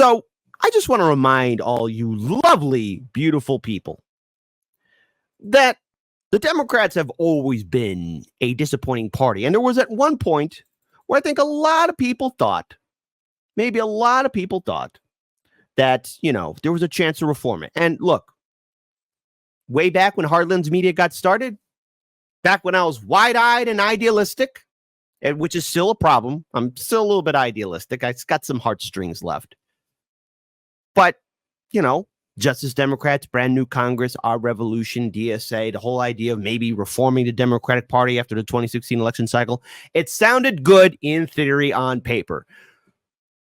So I just want to remind all you lovely, beautiful people that the Democrats have always been a disappointing party. And there was at one point where I think a lot of people thought, maybe a lot of people thought that, there was a chance to reform it. And look, way back when Heartland's Media got started, back when I was wide-eyed and idealistic, which is still a problem. I'm still a little bit idealistic. I've got some heartstrings left. But, Justice Democrats, brand new Congress, our revolution, DSA, the whole idea of maybe reforming the Democratic Party after the 2016 election cycle, it sounded good in theory on paper.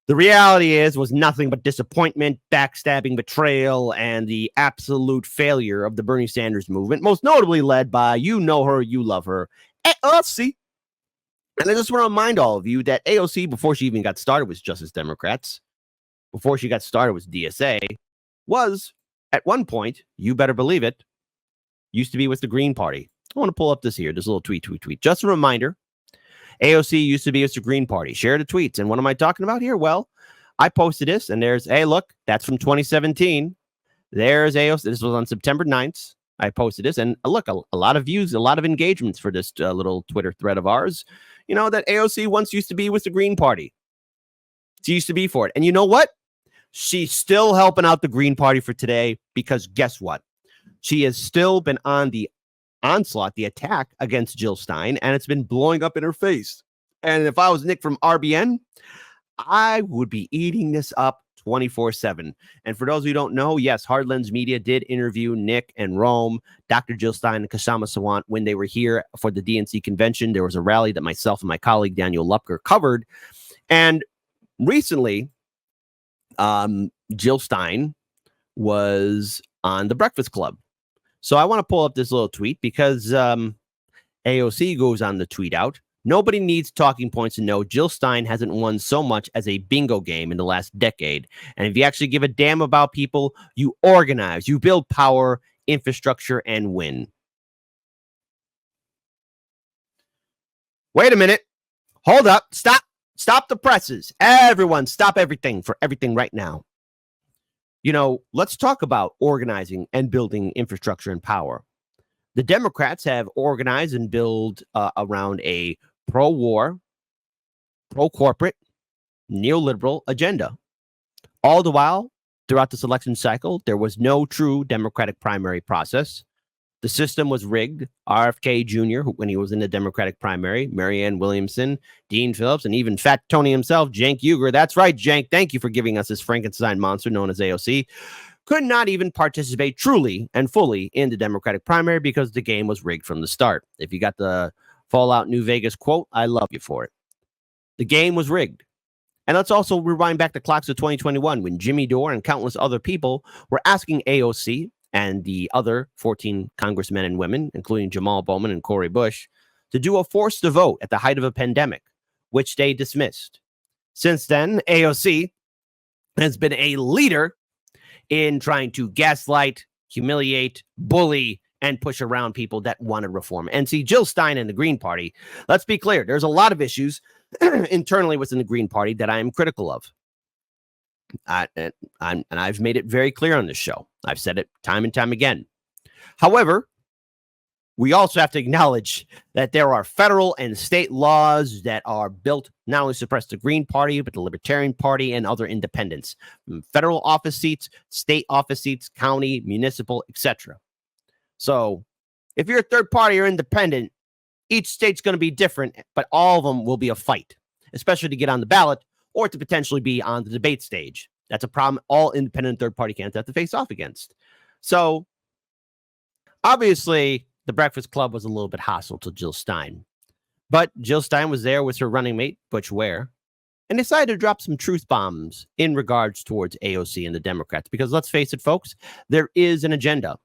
The reality was nothing but disappointment, backstabbing, betrayal, and the absolute failure of the Bernie Sanders movement, most notably led by, you know her, you love her, AOC. And I just want to remind all of you that AOC, before she even got started with Justice Democrats, before she got started with DSA, was, at one point, you better believe it, used to be with the Green Party. I want to pull up this little tweet. Just a reminder, AOC used to be with the Green Party. Share the tweets. And what am I talking about here? Well, I posted this, and hey, look, that's from 2017. There's AOC. This was on September 9th. I posted this, and look, a lot of views, a lot of engagements for this little Twitter thread of ours. That AOC once used to be with the Green Party. She used to be for it. And you know what? She's still helping out the Green Party for today, because guess what? She has still been on the onslaught, the attack against Jill Stein, and it's been blowing up in her face. And if I was Nick from RBN, I would be eating this up 24/7. And for those who don't know, yes, Heartland's Media did interview Nick and Rome, Dr. Jill Stein, and Kashama Sawant when they were here for the DNC convention. There was a rally that myself and my colleague Daniel Lupker covered. And recently, Jill Stein was on the Breakfast Club. So I want to pull up this little tweet because AOC goes on the tweet out. Nobody needs talking points to know Jill Stein hasn't won so much as a bingo game in the last decade. And if you actually give a damn about people, you organize, you build power, infrastructure, and win. Wait a minute. Hold up. Stop the presses. Everyone, stop everything for everything right now. Let's talk about organizing and building infrastructure and power. The Democrats have organized and built around a pro-war, pro-corporate, neoliberal agenda. All the while, throughout this election cycle, there was no true Democratic primary process. The system was rigged. RFK Jr., when he was in the Democratic primary, Marianne Williamson, Dean Phillips, and even Fat Tony himself, Cenk Uygur. That's right, Cenk. Thank you for giving us this Frankenstein monster known as AOC. Could not even participate truly and fully in the Democratic primary because the game was rigged from the start. If you got the Fallout New Vegas quote, I love you for it. The game was rigged. And let's also rewind back the clocks to 2021 when Jimmy Dore and countless other people were asking AOC and the other 14 congressmen and women, including Jamal Bowman and Cori Bush, to do a forced vote at the height of a pandemic, which they dismissed. Since then, AOC has been a leader in trying to gaslight, humiliate, bully, and push around people that wanted reform. And see, Jill Stein and the Green Party, let's be clear, there's a lot of issues internally within the Green Party that I am critical of. And I've made it very clear on this show. I've said it time and time again. However, we also have to acknowledge that there are federal and state laws that are built not only to suppress the Green Party, but the Libertarian Party and other independents. Federal office seats, state office seats, county, municipal, etc. So if you're a third party or independent, each state's going to be different, but all of them will be a fight, especially to get on the ballot or to potentially be on the debate stage. That's a problem all independent third-party candidates have to face off against. So, obviously, the Breakfast Club was a little bit hostile to Jill Stein. But Jill Stein was there with her running mate, Butch Ware, and decided to drop some truth bombs in regards towards AOC and the Democrats. Because let's face it, folks, there is an agenda.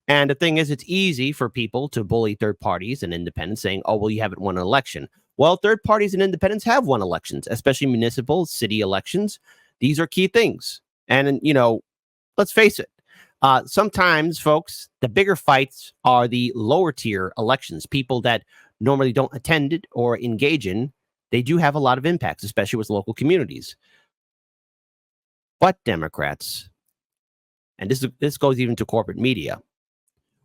And the thing is, it's easy for people to bully third parties and independents saying, oh, well, you haven't won an election. Well, third parties and independents have won elections, especially municipal, city elections. These are key things. And, let's face it. Sometimes, folks, the bigger fights are the lower tier elections. People that normally don't attend it or engage in, they do have a lot of impacts, especially with local communities. But Democrats, and this goes even to corporate media,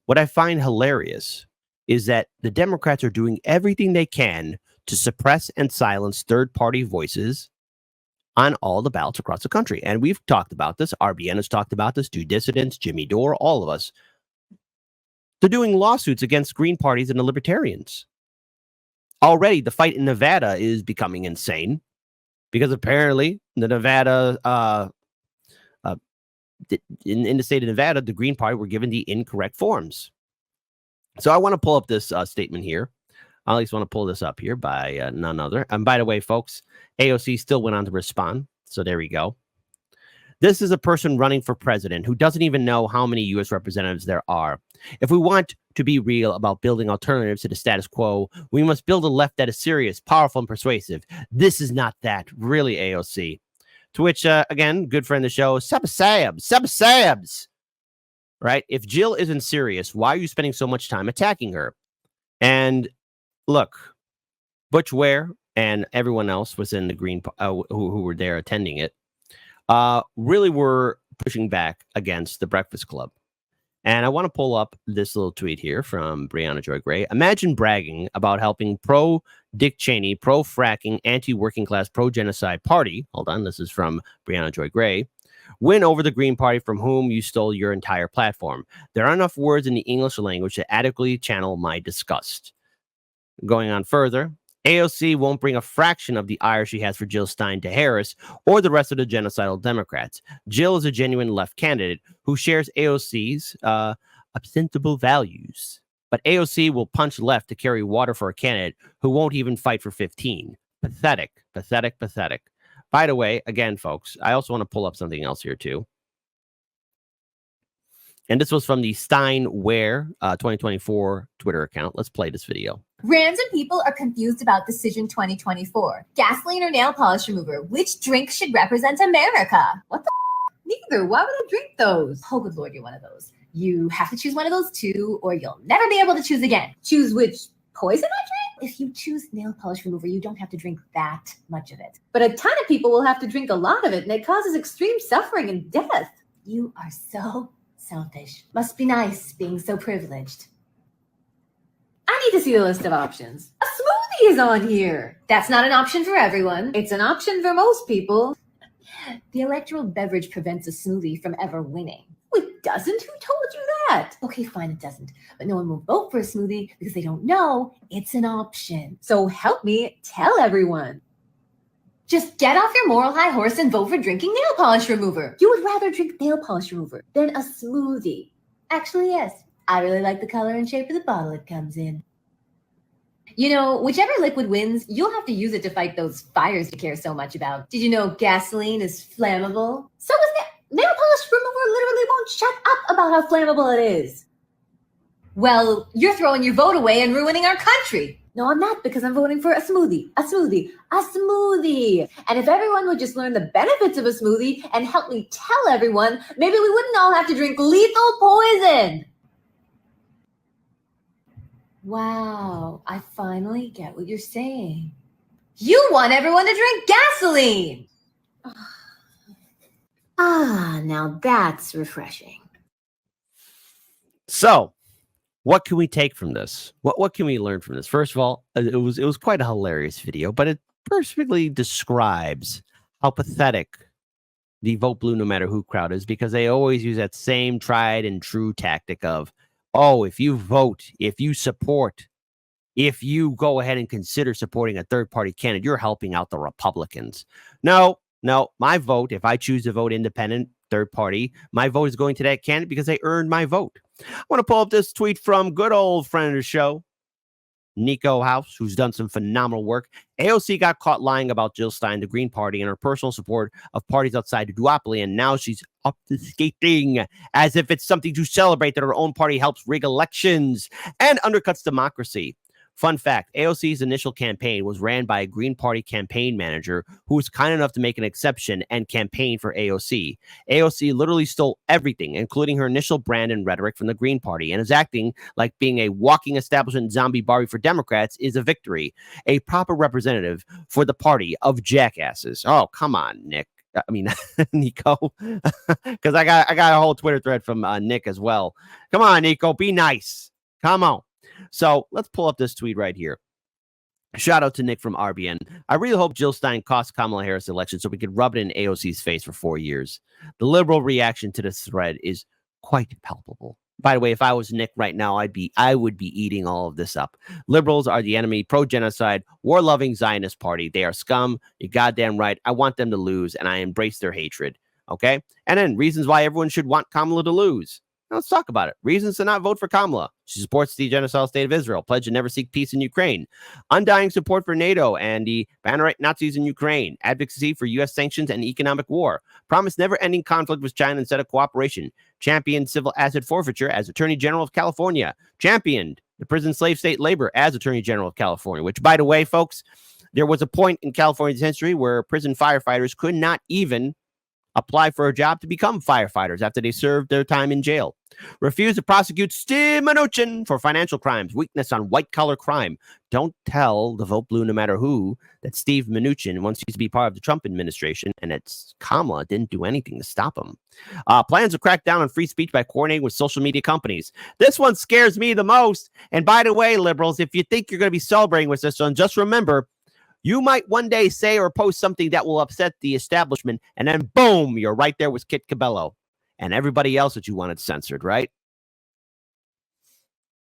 what I find hilarious is that the Democrats are doing everything they can to suppress and silence third-party voices on all the ballots across the country. And we've talked about this. RBN has talked about this. Two Dissidents, Jimmy Dore, all of us. They're doing lawsuits against Green parties and the Libertarians. Already, the fight in Nevada is becoming insane because apparently the Nevada, in the state of Nevada, the Green Party were given the incorrect forms. So I want to pull up this statement here. I at least want to pull this up here by none other. And by the way, folks, AOC still went on to respond. So there we go. This is a person running for president who doesn't even know how many U.S. representatives there are. If we want to be real about building alternatives to the status quo, we must build a left that is serious, powerful, and persuasive. This is not that, really, AOC. To which, again, good friend of the show, Sabs. Right? If Jill isn't serious, why are you spending so much time attacking her? And look, Butch Ware and everyone else was in the Green, who were there attending it, really were pushing back against the Breakfast Club. And I want to pull up this little tweet here from Brianna Joy Gray. Imagine bragging about helping pro-Dick Cheney, pro-fracking, anti-working class, pro-genocide party. Hold on, this is from Brianna Joy Gray. Win over the Green Party from whom you stole your entire platform. There are enough words in the English language to adequately channel my disgust. Going on further, AOC won't bring a fraction of the ire she has for Jill Stein to Harris or the rest of the genocidal Democrats. Jill is a genuine left candidate who shares AOC's ostensible values. But AOC will punch left to carry water for a candidate who won't even fight for 15. Pathetic, pathetic, pathetic. By the way, again, folks, I also want to pull up something else here, too. And this was from the Stein Ware 2024 Twitter account. Let's play this video. Random people are confused about Decision 2024. Gasoline or nail polish remover? Which drink should represent America? What the Neither. Why would I drink those? Oh, good Lord, you're one of those. You have to choose one of those two, or you'll never be able to choose again. Choose which poison I drink? If you choose nail polish remover, you don't have to drink that much of it. But a ton of people will have to drink a lot of it, and it causes extreme suffering and death. You are so selfish. Must be nice being so privileged. I need to see the list of options. A smoothie is on here. That's not an option for everyone. It's an option for most people. The electoral beverage prevents a smoothie from ever winning. It doesn't? Who told you that? Okay, fine, it doesn't. But no one will vote for a smoothie because they don't know it's an option. So help me tell everyone. Just get off your moral high horse and vote for drinking nail polish remover. You would rather drink nail polish remover than a smoothie. Actually, yes. I really like the color and shape of the bottle it comes in. You know, whichever liquid wins, you'll have to use it to fight those fires you care so much about. Did you know gasoline is flammable? So is that. Nail polish remover literally won't shut up about how flammable it is. Well, you're throwing your vote away and ruining our country. No, I'm not, because I'm voting for a smoothie. A smoothie. A smoothie. And if everyone would just learn the benefits of a smoothie and help me tell everyone, maybe we wouldn't all have to drink lethal poison. Wow, I finally get what you're saying. You want everyone to drink gasoline. Now that's refreshing. So, what can we take from this? What can we learn from this? First of all, it was quite a hilarious video, but it perfectly describes how pathetic the vote blue no matter who crowd is, because they always use that same tried and true tactic of, oh, if you vote, if you support, if you go ahead and consider supporting a third-party candidate, you're helping out the Republicans. No, my vote, if I choose to vote independent, third party, my vote is going to that candidate because they earned my vote. I want to pull up this tweet from good old friend of the show, Nico House, who's done some phenomenal work. AOC got caught lying about Jill Stein, the Green Party, and her personal support of parties outside the duopoly, and now she's obfuscating as if it's something to celebrate that her own party helps rig elections and undercuts democracy. Fun fact, AOC's initial campaign was ran by a Green Party campaign manager who was kind enough to make an exception and campaign for AOC. AOC literally stole everything, including her initial brand and rhetoric from the Green Party, and is acting like being a walking establishment zombie Barbie for Democrats is a victory. A proper representative for the party of jackasses. Oh, come on, Nick. I mean, Nico, because I got a whole Twitter thread from Nick as well. Come on, Nico, be nice. Come on. So let's pull up this tweet right here. Shout out to Nick from RBN. I really hope Jill Stein costs Kamala Harris the election so we could rub it in AOC's face for 4 years. The liberal reaction to this thread is quite palpable. By the way, if I was Nick right now, I would be eating all of this up. Liberals are the enemy, pro-genocide, war-loving Zionist party. They are scum. You're goddamn right. I want them to lose, and I embrace their hatred. Okay? And then reasons why everyone should want Kamala to lose. Now, let's talk about it. Reasons to not vote for Kamala. She supports the genocidal state of Israel, pledge to never seek peace in Ukraine, undying support for NATO and the ban Nazis in Ukraine, advocacy for U.S. sanctions and economic war, promise never-ending conflict with China instead of cooperation, championed civil asset forfeiture as Attorney General of California, championed the prison slave state labor as Attorney General of California, which, by the way, folks, there was a point in California's history where prison firefighters could not even apply for a job to become firefighters after they served their time in jail. Refuse to prosecute Steve Mnuchin for financial crimes, weakness on white-collar crime. Don't tell the Vote Blue no matter who that Steve Mnuchin once used to be part of the Trump administration and that Kamala didn't do anything to stop him. Plans to crack down on free speech by coordinating with social media companies. This one scares me the most. And by the way, liberals, if you think you're going to be celebrating with this one, just remember, you might one day say or post something that will upset the establishment, and then boom, you're right there with Kit Cabello and everybody else that you wanted censored, right?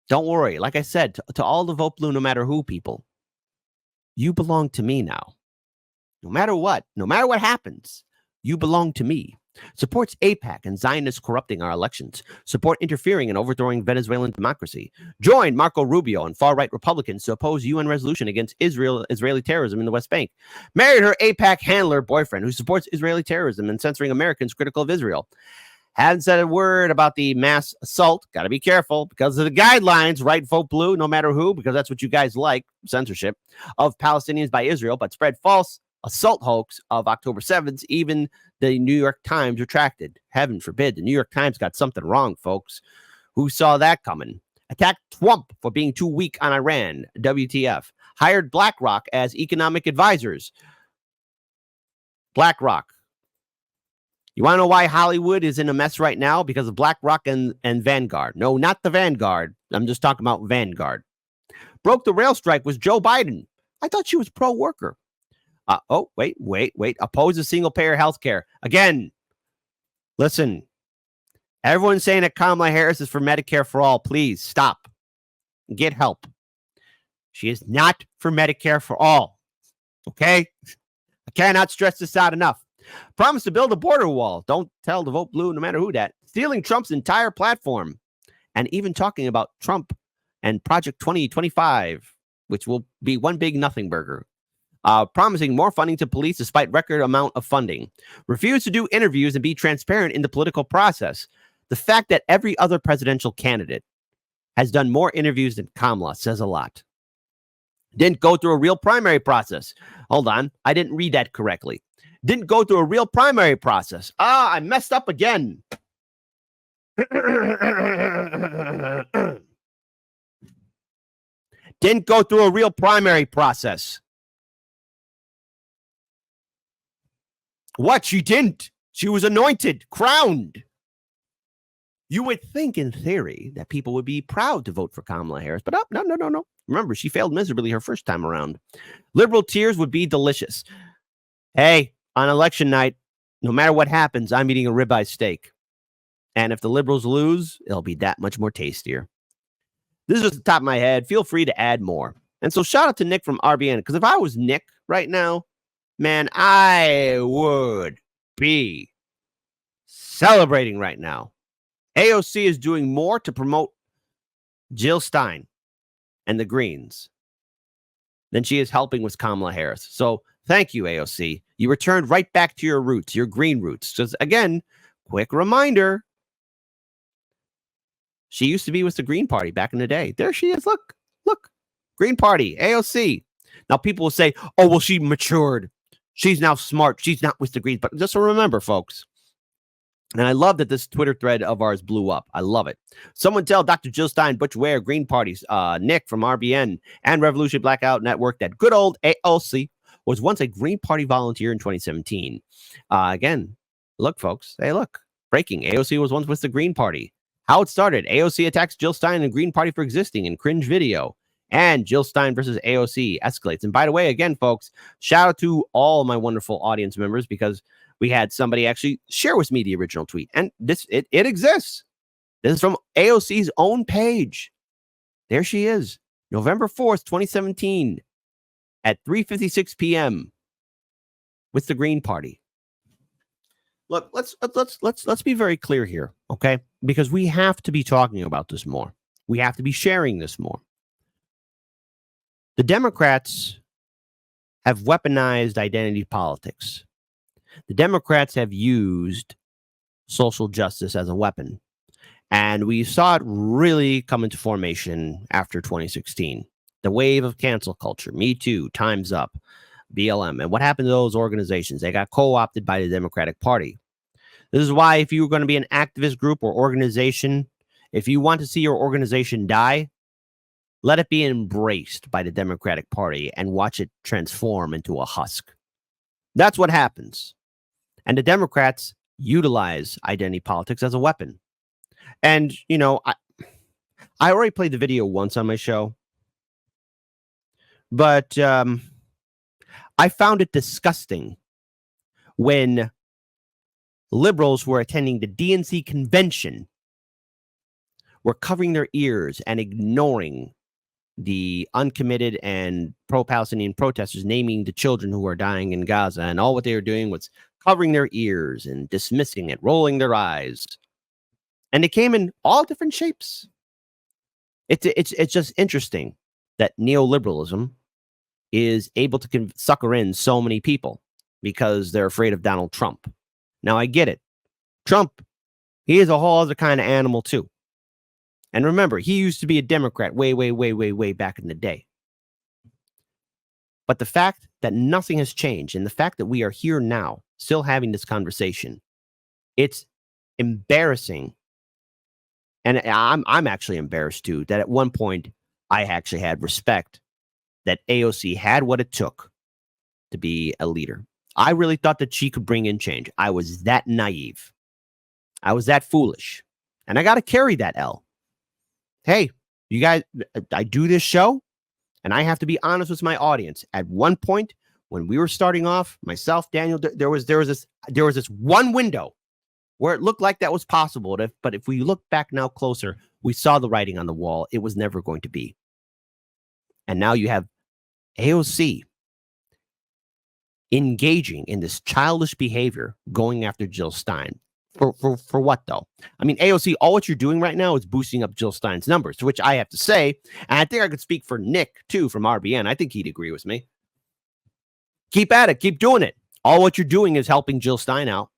Don't worry. Like I said, to all the Vote Blue, no matter who people, you belong to me now. No matter what happens, you belong to me. Supports AIPAC and Zionists corrupting our elections. Support interfering and overthrowing Venezuelan democracy. Join Marco Rubio and far-right Republicans to oppose UN resolution against Israeli terrorism in the West Bank. Married her AIPAC handler boyfriend who supports Israeli terrorism and censoring Americans critical of Israel. Haven't said a word about the mass assault. Got to be careful because of the guidelines, right? Vote Blue, no matter who, because that's what you guys like, censorship, of Palestinians by Israel, but spread false assault hoax of October 7th, even the New York Times retracted. Heaven forbid. The New York Times got something wrong, folks. Who saw that coming? Attacked Trump for being too weak on Iran. WTF. Hired BlackRock as economic advisors. BlackRock. You want to know why Hollywood is in a mess right now? Because of BlackRock and Vanguard. No, not the Vanguard. I'm just talking about Vanguard. Broke the rail strike was Joe Biden. I thought she was pro-worker. Wait. Opposes single-payer health care. Again, listen. Everyone's saying that Kamala Harris is for Medicare for all. Please stop. Get help. She is not for Medicare for all. Okay? I cannot stress this out enough. Promise to build a border wall. Don't tell the Vote Blue, no matter who that. Stealing Trump's entire platform. And even talking about Trump and Project 2025, which will be one big nothing burger. Promising more funding to police despite record amount of funding. Refuse to do interviews and be transparent in the political process. The fact that every other presidential candidate has done more interviews than Kamala says a lot. Didn't go through a real primary process. Hold on. I didn't read that correctly. Didn't go through a real primary process. I messed up again. Didn't go through a real primary process. What? She didn't. She was anointed, crowned. You would think, in theory, that people would be proud to vote for Kamala Harris, but no. Remember, she failed miserably her first time around. Liberal tears would be delicious. Hey, on election night, no matter what happens, I'm eating a ribeye steak. And if the liberals lose, it'll be that much more tastier. This is just the top of my head. Feel free to add more. And so shout out to Nick from RBN, because if I was Nick right now, man, I would be celebrating right now. AOC is doing more to promote Jill Stein and the Greens than she is helping with Kamala Harris. So thank you, AOC. You returned right back to your roots, your green roots. Because again, quick reminder, she used to be with the Green Party back in the day. There she is. Look, Green Party, AOC. Now people will say, oh, well, she matured. She's now smart. She's not with the Greens. But just remember, folks, and I love that this Twitter thread of ours blew up. I love it. Someone tell Dr. Jill Stein, Butch Ware, Green Parties, Nick from RBN, and Revolution Blackout Network that good old AOC was once a Green Party volunteer in 2017. Again, look, folks. Hey, look. Breaking. AOC was once with the Green Party. How it started. AOC attacks Jill Stein and the Green Party for existing in cringe video. And Jill Stein versus AOC escalates. And by the way, again, folks, shout out to all my wonderful audience members, because we had somebody actually share with me the original tweet. And it exists. This is from AOC's own page. There she is. November 4th, 2017 at 3:56 p.m. with the Green Party. Look, let's be very clear here, okay? Because we have to be talking about this more. We have to be sharing this more. The Democrats have weaponized identity politics. The Democrats have used social justice as a weapon. And we saw it really come into formation after 2016. The wave of cancel culture, Me Too, Time's Up, BLM. And what happened to those organizations? They got co-opted by the Democratic Party. This is why if you're going to be an activist group or organization, if you want to see your organization die, let it be embraced by the Democratic Party and watch it transform into a husk. That's what happens. And the Democrats utilize identity politics as a weapon. And, you know, I already played the video once on my show, but I found it disgusting when liberals who were attending the DNC convention were covering their ears and ignoring the uncommitted and pro-Palestinian protesters, naming the children who are dying in Gaza. And all what they were doing was covering their ears and dismissing it, rolling their eyes. And they came in all different shapes. It's just interesting that neoliberalism is able to sucker in so many people because they're afraid of Donald Trump. Now, I get it. Trump, he is a whole other kind of animal, too. And remember, he used to be a Democrat way back in the day. But the fact that nothing has changed and the fact that we are here now still having this conversation, it's embarrassing. And I'm actually embarrassed, too, that at one point I actually had respect that AOC had what it took to be a leader. I really thought that she could bring in change. I was that naive. I was that foolish. And I got to carry that L. Hey, you guys, I do this show, and I have to be honest with my audience. At one point, when we were starting off, myself, Daniel, there was this one window where it looked like that was possible. But if we look back now closer, we saw the writing on the wall. It was never going to be. And now you have AOC engaging in this childish behavior, going after Jill Stein. For what, though? I mean, AOC, all what you're doing right now is boosting up Jill Stein's numbers, to which I have to say, and I think I could speak for Nick, too, from RBN. I think he'd agree with me. Keep at it. Keep doing it. All what you're doing is helping Jill Stein out.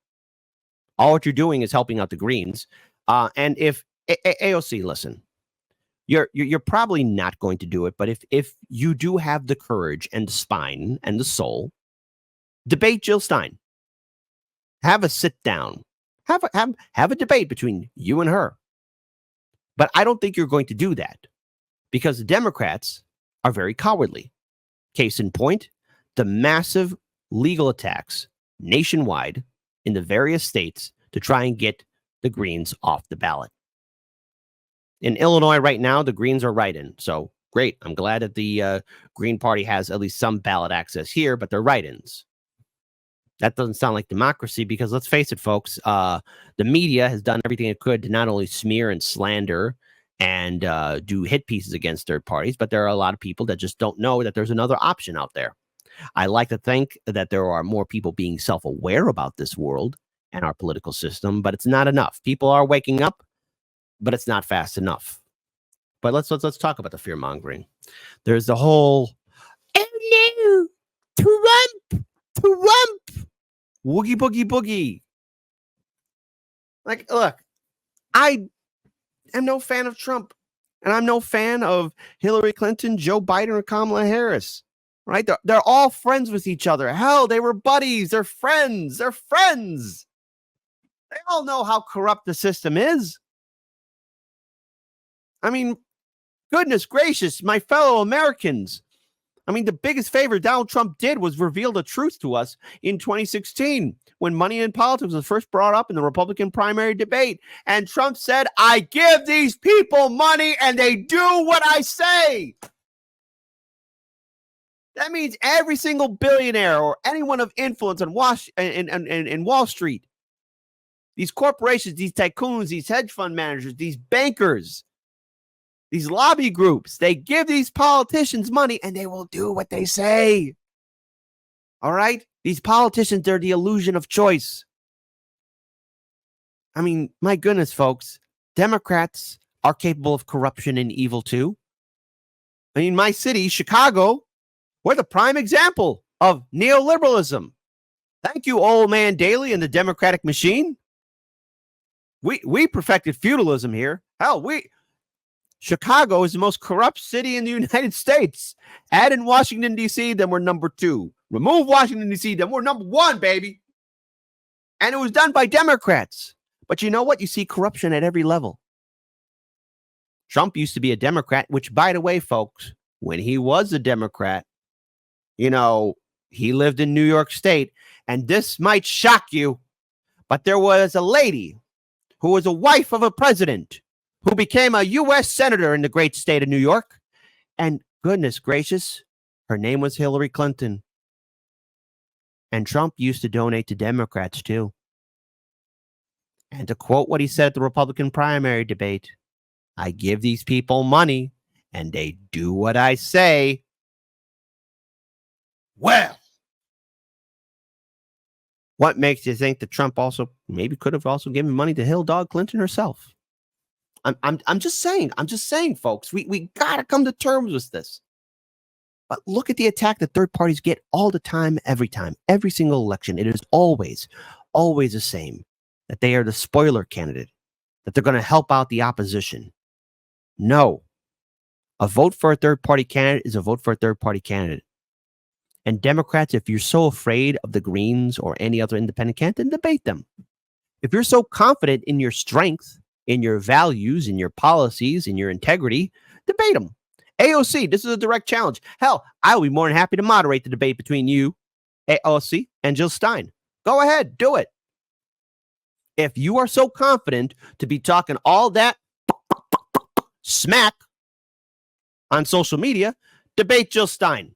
All what you're doing is helping out the Greens. And if AOC, listen, you're probably not going to do it, but if you do have the courage and the spine and the soul, debate Jill Stein. Have a sit down. Have a debate between you and her. But I don't think you're going to do that because the Democrats are very cowardly. Case in point, the massive legal attacks nationwide in the various states to try and get the Greens off the ballot. In Illinois right now, the Greens are write-in. So great. I'm glad that the Green Party has at least some ballot access here, but they're write-ins. That doesn't sound like democracy because let's face it, folks, the media has done everything it could to not only smear and slander and do hit pieces against third parties, but there are a lot of people that just don't know that there's another option out there. I like to think that there are more people being self-aware about this world and our political system, but it's not enough. People are waking up, but it's not fast enough. But let's talk about the fear-mongering. There's the whole, oh no, Trump, woogie boogie boogie. Like, look, I am no fan of Trump, and I'm no fan of Hillary Clinton, Joe Biden, or Kamala Harris. Right? They're all friends with each other. Hell, they were buddies. They're friends. They're friends. They all know how corrupt the system is. I mean, goodness gracious, my fellow Americans. I mean, the biggest favor Donald Trump did was reveal the truth to us in 2016 when money in politics was first brought up in the Republican primary debate. And Trump said, I give these people money and they do what I say. That means every single billionaire or anyone of influence in Wall Street, these corporations, these tycoons, these hedge fund managers, these bankers, these lobby groups, they give these politicians money and they will do what they say. All right? These politicians, they're the illusion of choice. I mean, my goodness, folks, Democrats are capable of corruption and evil too. I mean, my city, Chicago, we're the prime example of neoliberalism. Thank you, old man Daley and the Democratic machine. We perfected feudalism here. Hell, Chicago is the most corrupt city in the United States. Add in Washington, D.C., then we're number 2. Remove Washington, D.C., then we're number 1, baby. And it was done by Democrats. But you know what? You see corruption at every level. Trump used to be a Democrat, which, by the way, folks, when he was a Democrat, you know, he lived in New York State. And this might shock you, but there was a lady who was a wife of a president who became a U.S. senator in the great state of New York. And goodness gracious, her name was Hillary Clinton. And Trump used to donate to Democrats, too. And to quote what he said at the Republican primary debate, I give these people money and they do what I say. Well, what makes you think that Trump also maybe could have also given money to Hill Dog Clinton herself? I'm just saying, folks, we got to come to terms with this. But look at the attack that third parties get all the time, every single election. It is always the same, that they are the spoiler candidate, that they're going to help out the opposition. No, a vote for a third party candidate is a vote for a third party candidate. And Democrats, if you're so afraid of the Greens or any other independent candidate, then debate them. If you're so confident in your strength, in your values, in your policies, in your integrity, debate them. AOC, this is a direct challenge. Hell, I'll be more than happy to moderate the debate between you, AOC, and Jill Stein. Go ahead, do it. If you are so confident to be talking all that smack on social media, debate Jill Stein.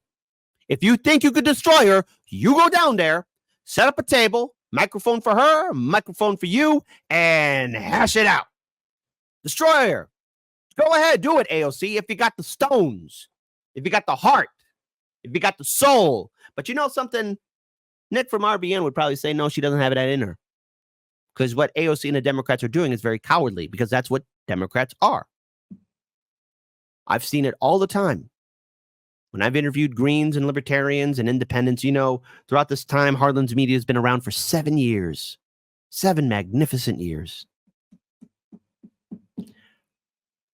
If you think you could destroy her, you go down there, set up a table, microphone for her, microphone for you, and hash it out. Destroy her. Go ahead, do it, AOC, if you got the stones, if you got the heart, if you got the soul. But you know something? Nick from RBN would probably say, no, she doesn't have that in her. Because what AOC and the Democrats are doing is very cowardly, because that's what Democrats are. I've seen it all the time. When I've interviewed Greens and Libertarians and Independents, you know, throughout this time, Harlan's Media has been around for 7 years. 7 magnificent years.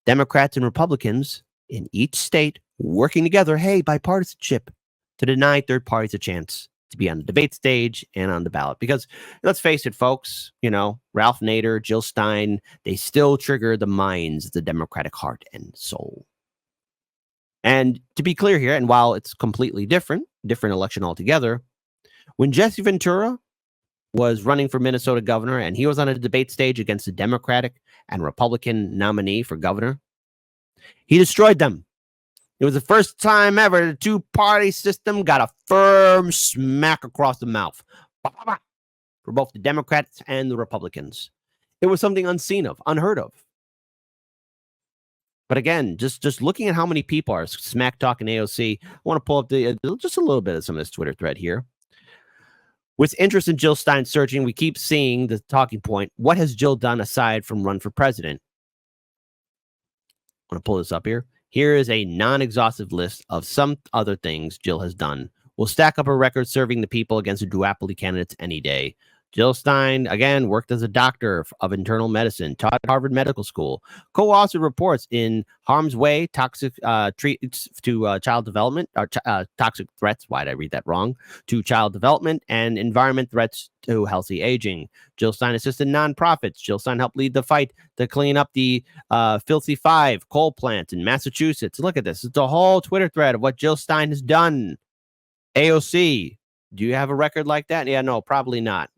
Democrats and Republicans in each state working together, hey, bipartisanship, to deny third parties a chance to be on the debate stage and on the ballot. Because let's face it, folks, you know, Ralph Nader, Jill Stein, they still trigger the minds of the Democratic heart and soul. And to be clear here, and while it's completely different election altogether, when Jesse Ventura was running for Minnesota governor and he was on a debate stage against the Democratic and Republican nominee for governor, he destroyed them. It was the first time ever the two-party system got a firm smack across the mouth for both the Democrats and the Republicans. It was something unseen of, unheard of. But again, just looking at how many people are smack talking AOC, I want to pull up just a little bit of some of this Twitter thread here. With interest in Jill Stein surging, we keep seeing the talking point. What has Jill done aside from run for president? I want to pull this up here. Here is a non-exhaustive list of some other things Jill has done. We'll stack up her record serving the people against the duopoly candidates any day. Jill Stein, again, worked as a doctor of internal medicine, taught at Harvard Medical School, co-authored reports in Harm's Way, Toxic Treats to Child Development, or Toxic Threats, why did I read that wrong, to Child Development, and Environment Threats to Healthy Aging. Jill Stein assisted nonprofits. Jill Stein helped lead the fight to clean up the Filthy Five coal plants in Massachusetts. Look at this. It's a whole Twitter thread of what Jill Stein has done. AOC, do you have a record like that? Yeah, no, probably not.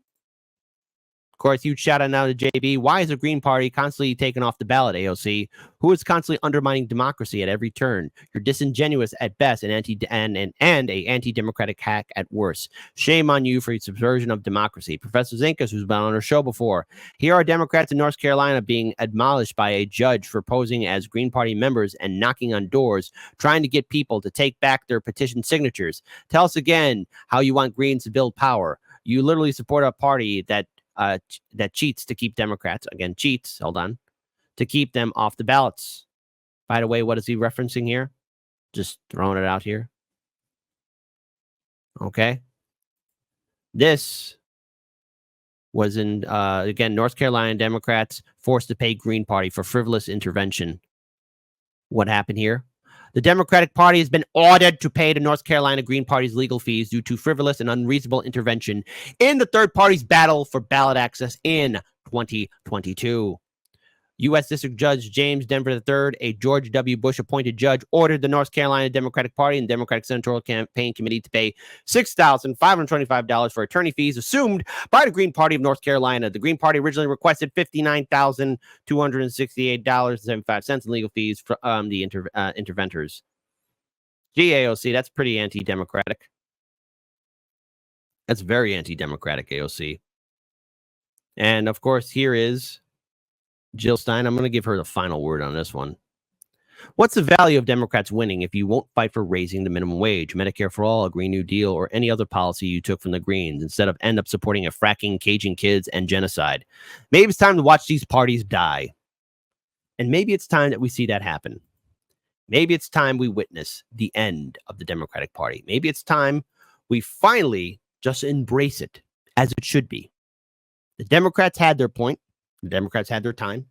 Of course, huge shout out now to JB. Why is the Green Party constantly taken off the ballot, AOC? Who is constantly undermining democracy at every turn? You're disingenuous at best and a anti-democratic hack at worst. Shame on you for your subversion of democracy. Professor Zinkas, who's been on our show before. Here are Democrats in North Carolina being admonished by a judge for posing as Green Party members and knocking on doors, trying to get people to take back their petition signatures. Tell us again how you want Greens to build power. You literally support a party that cheats to keep Democrats, again, cheats, hold on, to keep them off the ballots. By the way, what is he referencing here? Just throwing it out here. Okay. This was in, again, North Carolina Democrats forced to pay Green Party for frivolous intervention. What happened here? The Democratic Party has been ordered to pay the North Carolina Green Party's legal fees due to frivolous and unreasonable intervention in the third party's battle for ballot access in 2022. U.S. District Judge James Denver III, a George W. Bush-appointed judge, ordered the North Carolina Democratic Party and Democratic Senatorial Campaign Committee to pay $6,525 for attorney fees assumed by the Green Party of North Carolina. The Green Party originally requested $59,268.75 in legal fees from the interventors. AOC, that's pretty anti-democratic. That's very anti-democratic, AOC. And, of course, here is Jill Stein. I'm going to give her the final word on this one. What's the value of Democrats winning if you won't fight for raising the minimum wage, Medicare for all, a Green New Deal, or any other policy you took from the Greens, instead of end up supporting a fracking, caging kids, and genocide? Maybe it's time to watch these parties die. And maybe it's time that we see that happen. Maybe it's time we witness the end of the Democratic Party. Maybe it's time we finally just embrace it as it should be. The Democrats had their point. The Democrats had their time.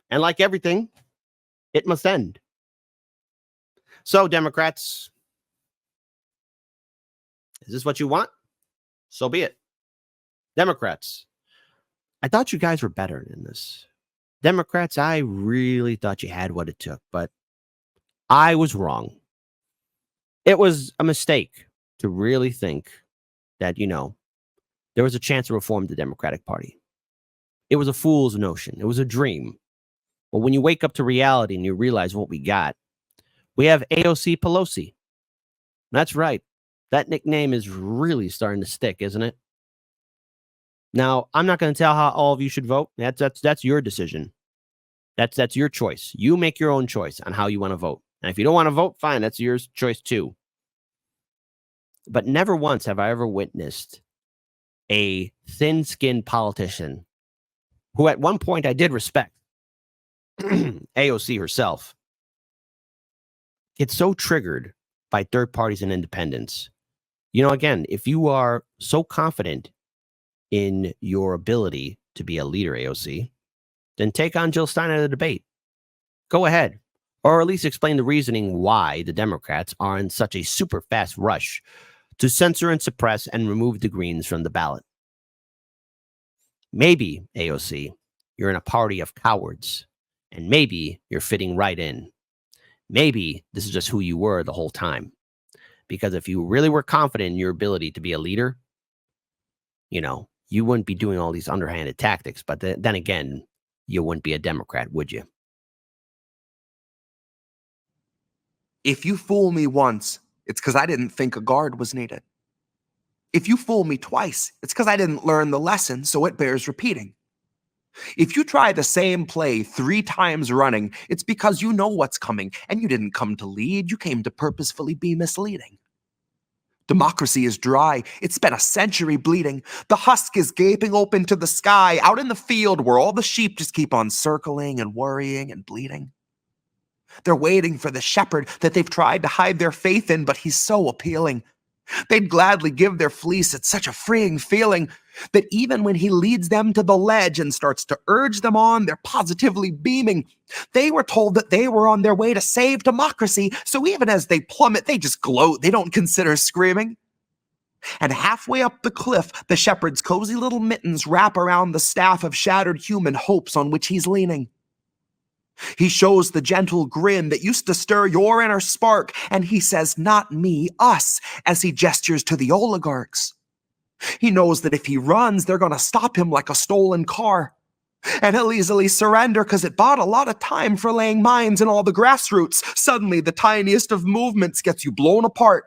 And like everything, it must end. So, Democrats, is this what you want? So be it. Democrats, I thought you guys were better than this. Democrats, I really thought you had what it took, but I was wrong. It was a mistake to really think that, there was a chance to reform the Democratic Party. It was a fool's notion. It was a dream. But when you wake up to reality and you realize what we got, we have AOC Pelosi. That's right. That nickname is really starting to stick, isn't it? Now, I'm not going to tell how all of you should vote. That's your decision. That's your choice. You make your own choice on how you want to vote. And if you don't want to vote, fine, that's your choice too. But never once have I ever witnessed a thin-skinned politician who at one point I did respect, AOC herself, get so triggered by third parties and independents. Again, if you are so confident in your ability to be a leader, AOC, then take on Jill Stein at a debate. Go ahead. Or at least explain the reasoning why the Democrats are in such a super fast rush to censor and suppress and remove the Greens from the ballot. Maybe, AOC, you're in a party of cowards, and maybe you're fitting right in. Maybe this is just who you were the whole time. Because if you really were confident in your ability to be a leader, you wouldn't be doing all these underhanded tactics. But then again, you wouldn't be a Democrat, would you? If you fool me once, it's because I didn't think a guard was needed. If you fool me twice, it's because I didn't learn the lesson, so it bears repeating. If you try the same play 3 times running, it's because you know what's coming, and you didn't come to lead, you came to purposefully be misleading. Democracy is dry. It's been a century bleeding. The husk is gaping open to the sky, out in the field where all the sheep just keep on circling and worrying and bleeding. They're waiting for the shepherd that they've tried to hide their faith in, but he's so appealing. They'd gladly give their fleece. It's such a freeing feeling that even when he leads them to the ledge and starts to urge them on, they're positively beaming. They were told that they were on their way to save democracy, so even as they plummet, they just gloat. They don't consider screaming. And halfway up the cliff, the shepherd's cozy little mittens wrap around the staff of shattered human hopes on which he's leaning. He shows the gentle grin that used to stir your inner spark, and he says, "Not me, us," as he gestures to the oligarchs. He knows that if he runs, they're going to stop him like a stolen car. And he'll easily surrender because it bought a lot of time for laying mines in all the grassroots. Suddenly, the tiniest of movements gets you blown apart.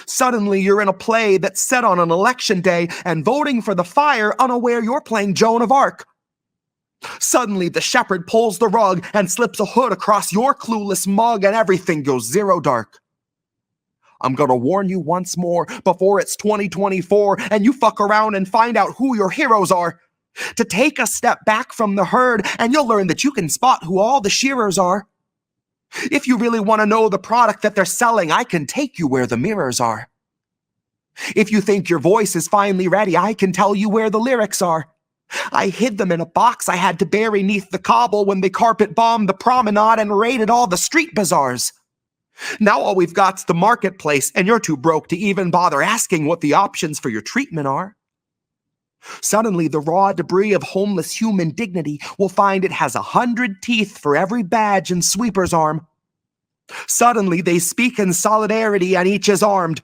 Suddenly, you're in a play that's set on an election day and voting for the fire, unaware you're playing Joan of Arc. Suddenly, the shepherd pulls the rug and slips a hood across your clueless mug, and everything goes zero dark. I'm gonna warn you once more before it's 2024 and you fuck around and find out who your heroes are. To take a step back from the herd and you'll learn that you can spot who all the shearers are. If you really want to know the product that they're selling, I can take you where the mirrors are. If you think your voice is finally ready, I can tell you where the lyrics are. I hid them in a box I had to bury neath the cobble when they carpet bombed the promenade and raided all the street bazaars. Now all we've got's the marketplace, and you're too broke to even bother asking what the options for your treatment are. Suddenly, the raw debris of homeless human dignity will find it has 100 teeth for every badge and sweeper's arm. Suddenly, they speak in solidarity and each is armed.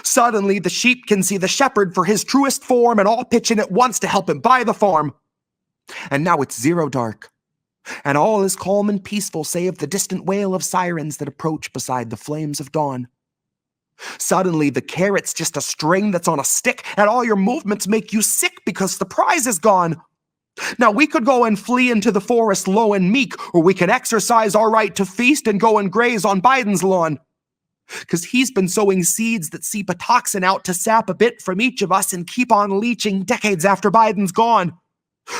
Suddenly, the sheep can see the shepherd for his truest form and all pitch in at once to help him buy the farm. And now it's zero dark. And all is calm and peaceful save the distant wail of sirens that approach beside the flames of dawn. Suddenly, the carrot's just a string that's on a stick, and all your movements make you sick because the prize is gone. Now, we could go and flee into the forest low and meek, or we can exercise our right to feast and go and graze on Biden's lawn. Because he's been sowing seeds that seep a toxin out to sap a bit from each of us and keep on leaching decades after Biden's gone.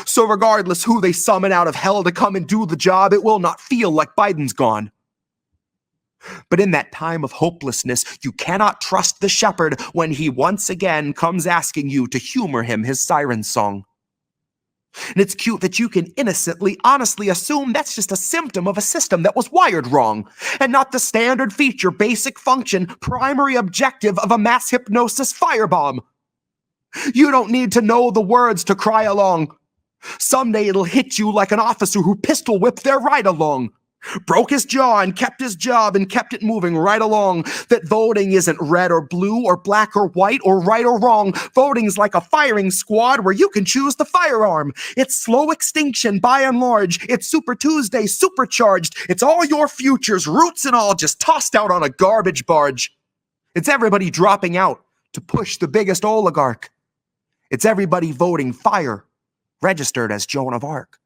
So regardless who they summon out of hell to come and do the job, it will not feel like Biden's gone. But in that time of hopelessness, you cannot trust the shepherd when he once again comes asking you to humor him his siren song. And it's cute that you can innocently, honestly assume that's just a symptom of a system that was wired wrong, and not the standard feature, basic function, primary objective of a mass hypnosis firebomb. You don't need to know the words to cry along. Someday it'll hit you like an officer who pistol whipped their ride along. Broke his jaw and kept his job and kept it moving right along. That voting isn't red or blue or black or white or right or wrong. Voting's like a firing squad where you can choose the firearm. It's slow extinction by and large. It's Super Tuesday supercharged. It's all your futures, roots and all, just tossed out on a garbage barge. It's everybody dropping out to push the biggest oligarch. It's everybody voting fire, registered as Joan of Arc.